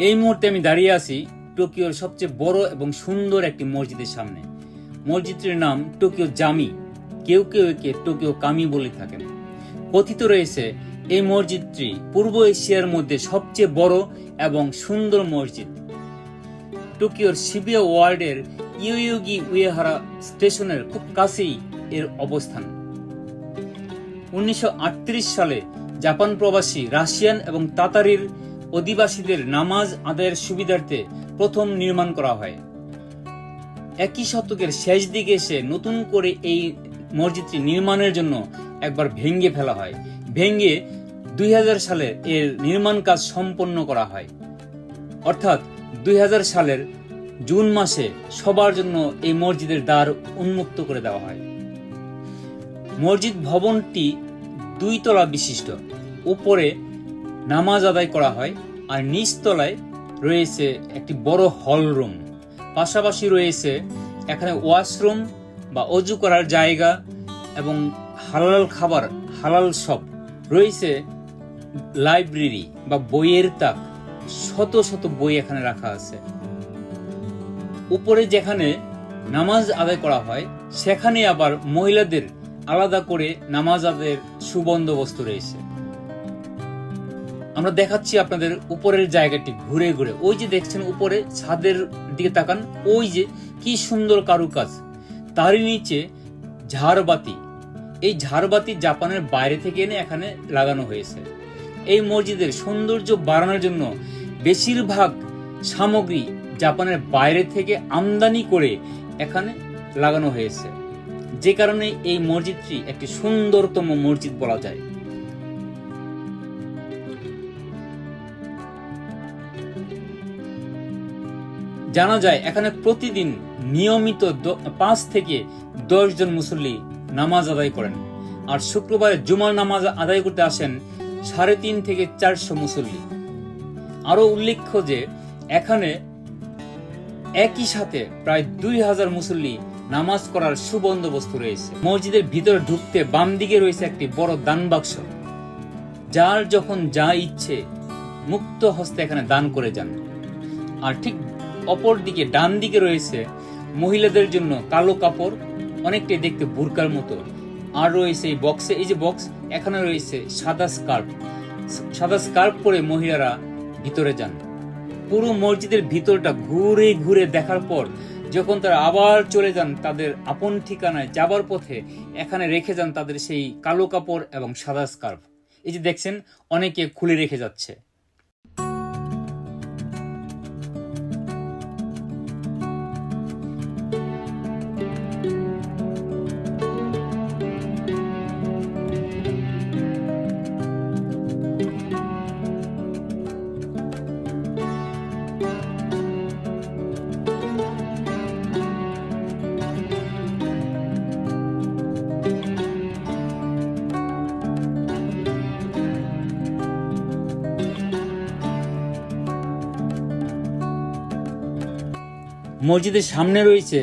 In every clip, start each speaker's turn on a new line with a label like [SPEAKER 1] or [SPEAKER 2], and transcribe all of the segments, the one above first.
[SPEAKER 1] এই মুহূর্তে আমি দাঁড়িয়ে আছি টোকিওর সবচেয়ে বড় এবং সুন্দর একটি মসজিদের সামনে। মসজিদটির নাম টোকিও জামি, কেউ কেউ একে টোকিও কামি বলে থাকেন। কথিত রয়েছে এই মসজিদটি পূর্ব এশিয়ার মধ্যে সবচেয়ে বড় এবং সুন্দর মসজিদ। টোকিওর শিবুয়া ওয়ার্ডের ইয়োয়োগি উয়েহারা স্টেশনের খুব কাছেই এর অবস্থান। 1938 সালে জাপান প্রবাসী রাশিয়ান এবং তাতারির অধিবাসীদের নামাজ আদায়ের সুবিধার্থে প্রথম নির্মাণ করা হয়। একই শতকের শেষ দিকে এসে নতুন করে এই মসজিদটি নির্মাণের জন্য একবার ভেঙে ফেলা হয়। ভেঙে 2000 সালে এর নির্মাণ কাজ সম্পন্ন করা হয়। অর্থাৎ 2000 সালের জুন মাসে সবার জন্য এই মসজিদের দ্বার উন্মুক্ত করে দেওয়া হয়। মসজিদ ভবনটি 2 তলা বিশিষ্ট। উপরে নামাজ আদায় করা হয় আর নিচতলায় রয়েছে একটি বড় হল রুম। পাশাপাশি রয়েছে এখানে ওয়াশরুম বা অজু করার জায়গা এবং হালাল খাবার, হালাল শপ রয়েছে। লাইব্রেরি বা বইয়ের তাক, শত শত বই এখানে রাখা আছে। উপরে যেখানে নামাজ আদায় করা হয় সেখানে আবার মহিলাদের আলাদা করে নামাজ আদায়ের সুবন্দোবস্ত রয়েছে। আমরা দেখাচ্ছি আপনাদের উপরের জায়গাটি ঘুরে ঘুরে। ওই যে দেখছেন উপরে ছাদের দিকে তাকান, ওই যে কি সুন্দর কারুকাজ। তারই নিচে ঝাড়বাতি। এই ঝাড়বাতি জাপানের বাইরে থেকে এনে এখানে লাগানো হয়েছে। এই মসজিদের সৌন্দর্য বাড়ানোর জন্য বেশিরভাগ সামগ্রী জাপানের বাইরে থেকে আমদানি করে এখানে লাগানো হয়েছে, যে কারণে এই মসজিদটি একটি সুন্দরতম মসজিদ বলা যায়। জানা যায় এখানে প্রতিদিন নিয়মিত 5 থেকে 10 জন মুসল্লি নামাজ আদায় করেন। আর শুক্রবারে জুমার নামাজ আদায় করতে আসেন 350 থেকে 400 মুসল্লি। আরো উল্লেখ্য যে এখানে একই সাথে প্রায় 2000 মুসল্লি নামাজ করার সুবন্দোবস্ত রয়েছে। মসজিদের ভিতরে ঢুকতে বাম দিকে রয়েছে একটি বড় দান বাক্স। যার যখন যা ইচ্ছে মুক্ত হস্তে এখানে দান করে যান। আর ঠিক অপর দিকে ডান দিকে রয়েছে মহিলাদের জন্য কালো কাপড়, অনেকটাই দেখতে বুরকার মতো। আর রয়েছে এই বক্সে, এই যে বক্স, এখানে রয়েছে সাদা স্কার্ফ পরে মহিলারা ভিতরে যান। পুরো মসজিদের ভিতরটা ঘুরে ঘুরে দেখার পর যখন তারা আবার চলে যান তাদের আপন ঠিকানায় যাবার পথে, এখানে রেখে যান তাদের সেই কালো কাপড় এবং সাদা স্কার্ফ। এই যে দেখছেন অনেকে খুলে রেখে যাচ্ছে। মসজিদের সামনে রয়েছে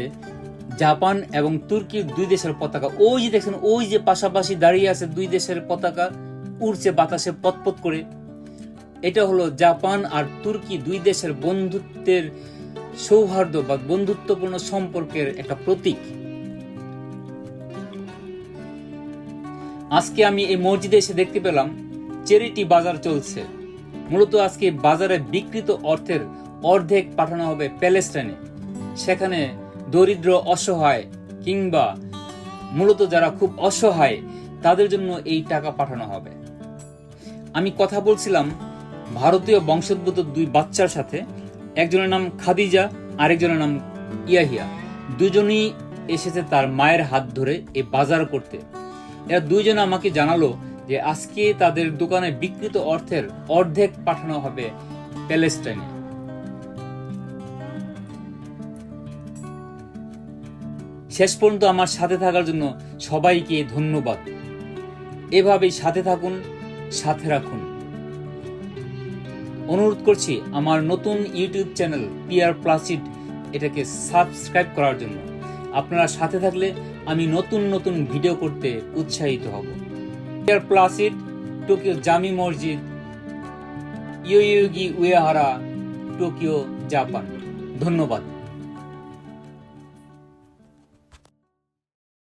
[SPEAKER 1] জাপান এবং তুর্কির 2 দেশের পতাকা। ওই যে দেখছেন, ওই যে পাশাপাশি দাঁড়িয়ে আছে 2 দেশের পতাকা, উড়ছে বাতাসে পতপত করে। এটা হলো জাপান আর তুর্কি 2 দেশের বন্ধুত্বের সৌহার্দ্য বা বন্ধুত্বপূর্ণ সম্পর্কের একটা প্রতীক। আজকে আমি এই মসজিদে এসে দেখতে পেলাম চ্যারিটি বাজার চলছে। মূলত আজকে বাজারে বিকৃত অর্থের অর্ধেক পাঠানো হবে প্যালেস্টাইনে। সেখানে দরিদ্র, অসহায় কিংবা মূলত যারা খুব অসহায় তাদের জন্য এই টাকা পাঠানো হবে। আমি কথা বলছিলাম ভারতীয় বংশোদ্ভূত 2 বাচ্চার সাথে। একজনের নাম খাদিজা, আরেকজনের নাম ইয়াহিয়া। দুজনই এসেছে তার মায়ের হাত ধরে এই বাজার করতে। এরা 2 জন আমাকে জানালো যে আজকে তাদের দোকানে বিকৃত অর্থের অর্ধেক পাঠানো হবে প্যালেস্টাইনে। শেষ পর্যন্ত আমার সাথে থাকার জন্য সবাইকে ধন্যবাদ। এভাবেই সাথে থাকুন, সাথে রাখুন। অনুরোধ করছি আমার নতুন ইউটিউব চ্যানেল পিয়ার প্লাসিড এটাকে সাবস্ক্রাইব করার জন্য। আপনারা সাথে থাকলে আমি নতুন নতুন ভিডিও করতে উৎসাহিত হব। পিয়ার প্লাসিড, টোকিও জামি মসজিদ, ইয়োয়োগি উয়েহারা টোকিও, জাপান। ধন্যবাদ।